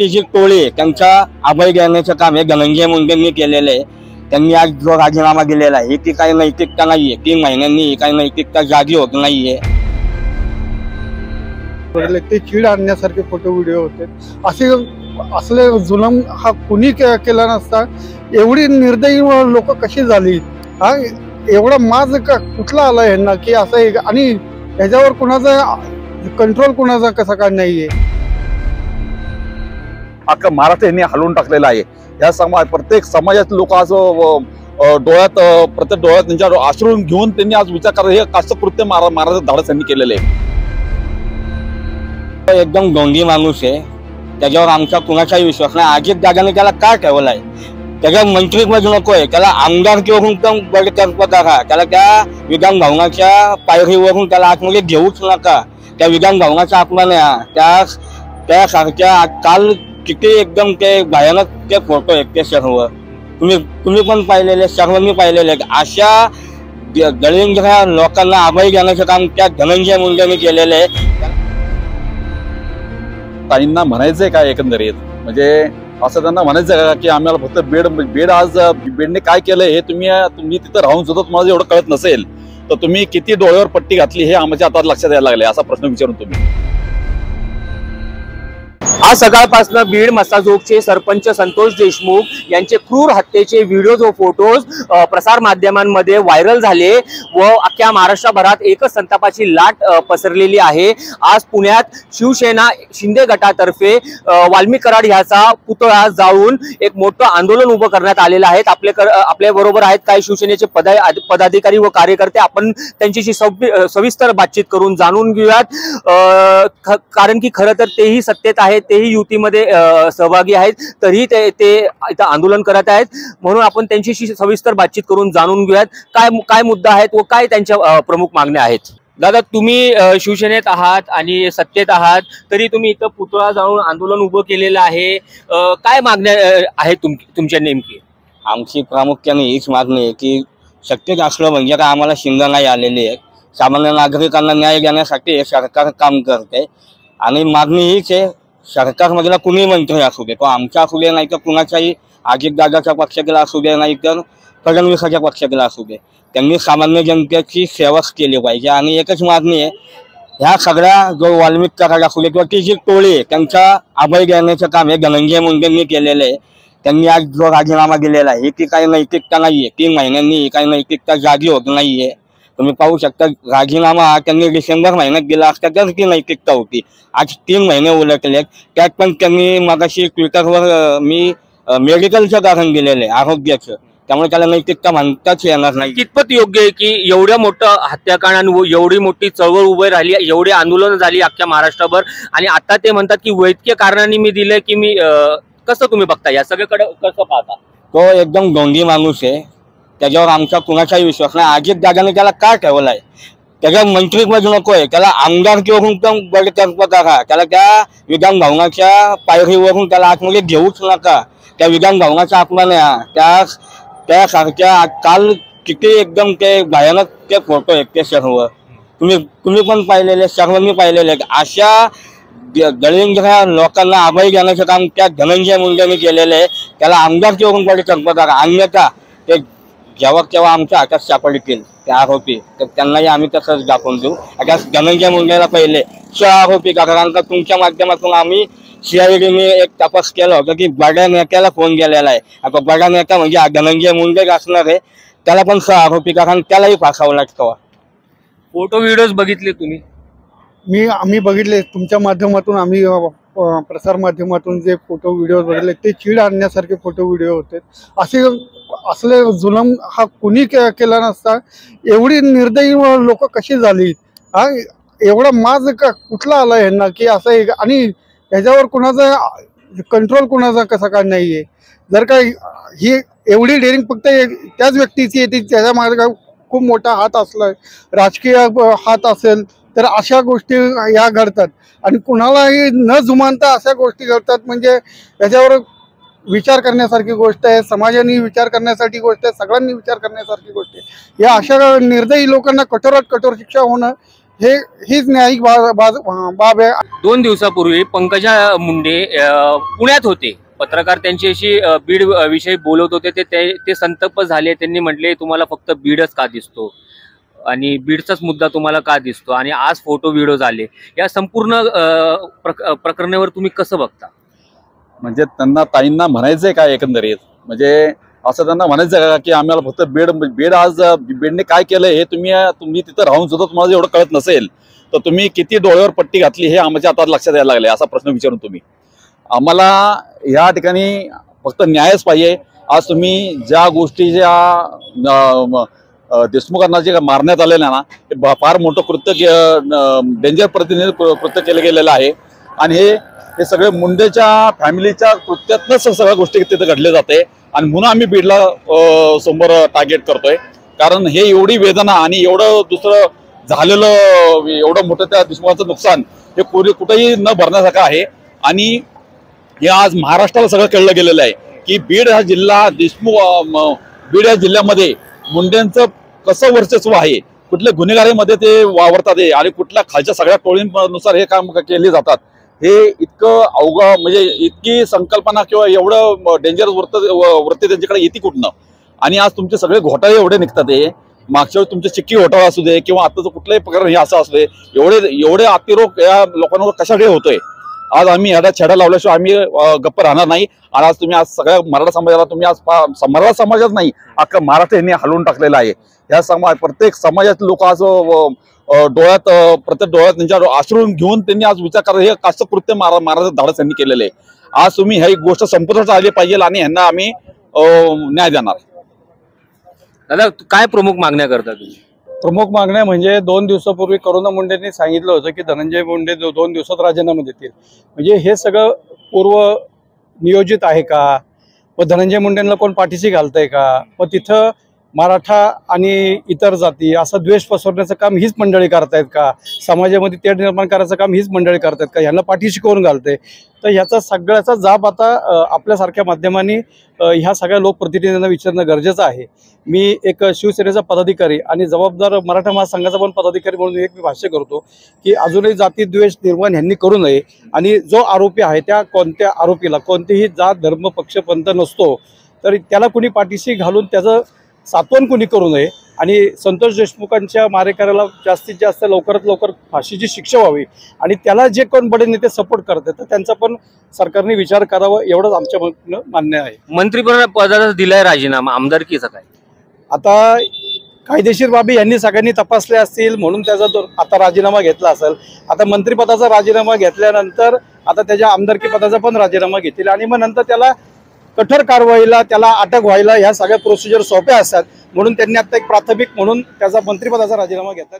छोटी जी टोळी त्यांचा अभय घेण्याचं काम हे धनंजय मुंडेंनी केलेलं आहे। त्यांनी आज जो राजीनामा दिलेला आहे ती काही नैतिकता नाहीये। 3 महिन्यांनी काही नैतिकता जागी होत नाहीये। ते चीड आणण्यासारखे फोटो व्हिडिओ होते। असले जुलम हा कुणी केला नसता। एवढी निर्दयी लोक कशी झाली? हा एवढा माज कुठला आला यांना की असं? आणि ह्याच्यावर कुणाचा कंट्रोल कुणाचा कसा काय नाहीये? अख्खा महाराष्ट्र यांनी हलवून टाकलेला आहे। या प्रत्येक समाजात लोक आज डोळ्यात प्रत्येक डोळ्यात त्यांच्या आश्रून घेऊन त्यांनी आज विचार करा हे कसं कृत्य महाराज धाडस यांनी केलेलं आहे। एकदम ढोंगी माणूस आहे, त्याच्यावर आमचा कुणाचाही विश्वास नाही। अजित दादाने त्याला का ठेवलाय? त्याच्या मंत्रिपद नकोय, त्याला आमदारकीवरून पण बडतर्फ करा। त्याला त्या विधान भवनाच्या पायरीवरून त्याला आतमध्ये घेऊच नका। त्या विधान भवनाचा अपमान आहे। त्यासारख्या काल किती एकदम ते भयानक ते फोटो आहेत ते सर्व तुम्ही पण पाहिलेले, सर्वांनी पाहिलेले। अशा दलिंद्र लोकांना अभय घेण्याचं काम त्या धनंजय मुंडेंनी केलेलं आहे। ताईंना म्हणायचंय काय एकंदरीत, म्हणजे असं त्यांना म्हणायचं का की आम्हाला फक्त बेड आज बेडने काय केलं हे तुम्ही तिथं राहून सुद्धा तुम्हाला एवढं कळत नसेल तर तुम्ही किती डोळ्यावर पट्टी घातली हे आमच्या आता लक्षात यायला लागले असा प्रश्न विचारून तुम्ही। आज सकाळपासून बीड मसाजोगचे सरपंच संतोष देशमुख यांचे क्रूर हत्येचे व्हिडिओज व फोटोज प्रसार माध्यमांमध्ये व्हायरल झाले व अख्ख्या महाराष्ट्रभरात एकच संतापाची लाट पसरलेली आहे। आज पुण्यात शिवसेना शिंदे गटातर्फे वाल्मिक कराड ह्याचा पुतळा जाळून एक मोठं आंदोलन उभं करण्यात आलेलं आहे। आपल्या बरोबर आहेत काही शिवसेनेचे पदाधिकारी व कार्यकर्ते। आपण त्यांच्याशी सविस्तर बातचीत करून जाणून घेऊयात, कारण की खरं तर तेही सत्तेत आहेत, तेही युतीमध्ये सहभागी आहेत, तरी ते इथं आंदोलन करत आहेत। म्हणून आपण त्यांच्याशी सविस्तर बातचीत करून जाणून घेऊयात काय मुद्दा आहेत व काय त्यांच्या प्रमुख मागण्या आहेत। दादा, तुम्ही शिवसेनेत आहात आणि सत्तेत आहात, तरी तुम्ही इथं पुतळा जाळून आंदोलन उभं केलेलं आहे। काय मागण्या आहेत तुमच्या नेमकी? आमची प्रामुख्याने हीच मागणी आहे की सत्तेत असलं म्हणजे का आम्हाला शिंद नाही आलेली आहे। सामान्य नागरिकांना न्याय देण्यासाठी हे सरकार काम करते आणि मागणी हीच आहे, सरकारमधला कुणी मंत्री असू दे, तो आमचा असू दे नाही तर कुणाचाही, अजितदादाच्या पक्षातला असू दे नाही तर फडणवीसाच्या पक्षातला असू दे, त्यांनी सामान्य जनतेची सेवाच केली पाहिजे। आणि एकच मागणी आहे, ह्या सगळ्या जो वाल्मिक कराड असू दे किंवा ती जी टोळी आहे त्यांचा अभय घेण्याचं काम हे धनंजय मुंडेंनी केलेलं आहे। त्यांनी आज जो राजीनामा दिलेला आहे ती काही नैतिकता नाहीये। 3 महिन्यांनी काही नैतिकता जागी होत नाहीये। तुम्ही पाहू शकता, राजीनामा त्यांनी डिसेंबर महिन्यात दिला असता तर ती नैतिकता होती। आज 3 महिने उलटले, त्यात पण त्यांनी मगाशी ट्विटरवर मी मेडिकलचं कारण दिलेलं आहे, आरोग्याचं, त्यामुळे त्याला नैतिकता म्हणताच येणार नाही। कितपत योग्य आहे की एवढ्या मोठं हत्याकांड, एवढी मोठी चळवळ उभी राहिली, एवढी आंदोलन झाली अख्ख्या महाराष्ट्रभर, आणि आता ते म्हणतात की वैद्यकीय कारणांनी मी दिलंय की मी कसं तुम्ही बघता या सगळ्याकडे, कसं पाहता? तो एकदम ढोंगी माणूस आहे, त्याच्यावर आमचा कुणाचाही विश्वास नाही। अजित दादाने त्याला का ठेवलाय? त्याच्या मंत्रिपद नकोय, त्याला आमदारकीवरून पण बडतर्फ करा। त्याला त्या विधान भवनाच्या पायरीवरून त्याला आतमध्ये घेऊच नका। त्या विधान भवनाचा अपमान आहे। त्यासारख्या काल किती एकदम ते भयानक ते फोटो आहेत ते सर्व तुम्ही पण पाहिलेले, सर्वांनी पाहिलेले। अशा दलिंद्र लोकांना अभय घेण्याचं काम त्या धनंजय मुंडेंनी केलेलं आहे। त्याला आमदारकीवरून बडतर्फ करा, अन्यथा ते जेव्हा आमच्या हातात सापडतील ते आरोपी तर त्यांनाही आम्ही तसंच दाखवून देऊ। आता धनंजय मुंडेला पहिले आरोपी करा, कारण का तुमच्या माध्यमातून आम्ही CIDने एक तपास केला होता की बड्या नेत्याला फोन गेलेला आहे। आता बडा नेता म्हणजे धनंजय मुंडे असणार आहे, त्याला पण आरोपी करा आणि त्यालाही फासावं लागतं। फोटो व्हिडिओज बघितले तुम्ही? आम्ही बघितले तुमच्या माध्यमातून, आम्ही प्रसार माध्यमातून जे फोटो व्हिडिओ बघितले ते चीड आणण्यासारखे फोटो व्हिडिओ होते। असले जुलम हा कुणी केला नसता। एवढी निर्दयी लोक कशी झाली? हा एवढा माज कुठला आला यांना की असं? आणि ह्याच्यावर कुणाचा कंट्रोल कुणाचा कसा काय नाहीये? जर का ही एवढी डेअरिंग फक्त त्याच व्यक्तीची येते, त्याच्या मागे खूप मोठा हात असला, राजकीय हात असेल तर अशा गोष्टी ह्या घडतात आणि कुणालाही न जुमानता अशा गोष्टी घडतात। म्हणजे याच्यावर विचार करण्यासारखी गोष्ट आहे, समाजाने विचार करण्यासाठी गोष्ट आहे, सगळ्यांनी विचार करण्यासारखी गोष्ट आहे। या अशा निर्दयी लोकांना कठोरात कठोर शिक्षा होणं हीच न्यायिक बाब आहे. 2 दिवसापूर्वी पंकजा मुंडे पुण्यात होते. पत्रकार त्यांच्याशी बीड विषयी बोलत होते. ते संतप्त झाले. त्यांनी म्हटले तुम्हाला फक्त बीडच का दिसतो आणि बीडचाच मुद्दा तुम्हाला का दिसतो, आणि आज फोटो व्हिडिओ झाले. या संपूर्ण प्रकरणावर तुम्ही कसं बघता? म्हणजे त्यांना ताईंना म्हणायचंय काय एकंदरीत, म्हणजे असं त्यांना म्हणायचं का की आम्हाला फक्त बीड आज बीडने काय केलंय हे तुम्ही तिथं राहून सुद्धा तुम्हाला एवढं कळत नसेल तर तुम्ही किती डोळ्यावर पट्टी घातली हे आमच्या आता लक्षात यायला लागले. असा प्रश्न विचारून तुम्ही आम्हाला या ठिकाणी फक्त न्यायच पाहिजे. आज तुम्ही ज्या गोष्टी देशमुखांना जे मारण्यात आलेलं आहे ना, ते फार मोठं कृत्य डेंजर पद्धतीने कृत्य केलं गेलेलं आहे. आणि हे सगळे मुंडेच्या फॅमिलीच्या कृत्यातनंच सगळ्या गोष्टी तिथे घडले जाते. आणि म्हणून आम्ही बीडला समोर टार्गेट करतोय, कारण हे एवढी वेदना आणि एवढं दुसरं झालेलं एवढं मोठं त्या देशमुखाचं नुकसान हे कुठेही न भरण्यासारखं आहे. आणि हे आज महाराष्ट्राला सगळं कळलं गेलेलं आहे की बीड हा जिल्हा बीड या जिल्ह्यामध्ये मुंडेंचं कसं वर्चस्व आहे, कुठल्या गुन्हेगारीमध्ये ते वावरतात आणि कुठल्या खालच्या सगळ्या टोळींनुसार हे काम केले जातात. हे इतकं अवघड, म्हणजे इतकी संकल्पना किंवा एवढं डेंजरस वृत्ती त्यांच्याकडे येते कुठनं. आणि आज तुमचे सगळे घोटाळे एवढे निघतात. हे मागच्या वेळी तुमचे चिक्की घोटाळा असू दे किंवा आताचं कुठलंही प्रकरण हे असं असू दे, एवढे अतिरोग या लोकांवर कशासाठी होतोय. आज आम्ही ह्याला छेडा लावल्याशिवाय आम्ही गप्प राहणार नाही. आणि आज तुम्ही आज सगळ्या मराठा समाजाला तुम्ही आज मराठा समाजात नाही अख्खा महाराष्ट्र यांनी हलवून टाकलेला आहे. या प्रत्येक समाजातील लोक आज प्रत्येक डोळ्यात त्यांच्या आश्रून घेऊन त्यांनी आज विचार करा हे कसं कृत्य महाराज धाडस यांनी केलेलं आहे. आज तुम्ही ही गोष्ट संपुष्टात आली पाहिजे आणि यांना आम्ही न्याय देणार. दादा, काय प्रमुख मागण्या करता तुम्ही? प्रमुख मागण्या म्हणजे 2 दिवसापूर्वी करुणा मुंडेंनी सांगितलं होतं की धनंजय मुंडे 2 दिवसात राजीनामा देतील. म्हणजे हे सगळं पूर्व नियोजित आहे का? व धनंजय मुंडेंना कोण पाठीशी घालतंय का? व तिथं मराठा आणि इतर जाती असा द्वेष पसरण्याचं काम हीच मंडळी करतायत का? समाजामध्ये तेढ निर्माण करायचं काम हीच मंडळी करतायत का? ह्यांना पाठीशी कोण घालतंय? तर ह्याचा सगळ्याचा जाब आता आपल्यासारख्या माध्यमांनी ह्या सगळ्या लोकप्रतिनिधींना विचारणं गरजेचं आहे. मी एक शिवसेनेचा पदाधिकारी आणि जबाबदार मराठा महासंघाचा पण पदाधिकारी म्हणून एक मी भाष्य करतो की अजूनही जाती द्वेष निर्माण ह्यांनी करू नये. आणि जो आरोपी आहे त्या कोणत्या आरोपीला कोणतेही जात धर्म पक्ष पंथ नसतो, तर त्याला कुणी पाठीशी घालून त्याचं सात्वन कुणी करू नये. आणि संतोष देशमुखांच्या मारेकऱ्याला जास्तीत जास्त लवकरात लवकर फाशीची शिक्षा व्हावी. आणि त्याला जे कोण बडे नेते सपोर्ट करतात तर त्यांचा पण सरकारने विचार करावा, एवढंच आमच्या मान्य आहे. मंत्रिपदाचा दिलाय राजीनामा, आमदारकीचा काय? आता कायदेशीर बाबी यांनी सगळ्यांनी तपासल्या असतील म्हणून त्याचा आता राजीनामा घेतला असेल. आता मंत्रिपदाचा राजीनामा घेतल्यानंतर आता त्याच्या आमदारकी पदाचा पण राजीनामा घेतील आणि मग नंतर त्याला कठोर कारवाईला त्याला अटक व्हायला ह्या सगळ्या प्रोसिजर सोप्या असतात. म्हणून त्यांनी आता एक प्राथमिक म्हणून त्याचा मंत्रिपदाचा राजीनामा घेतला.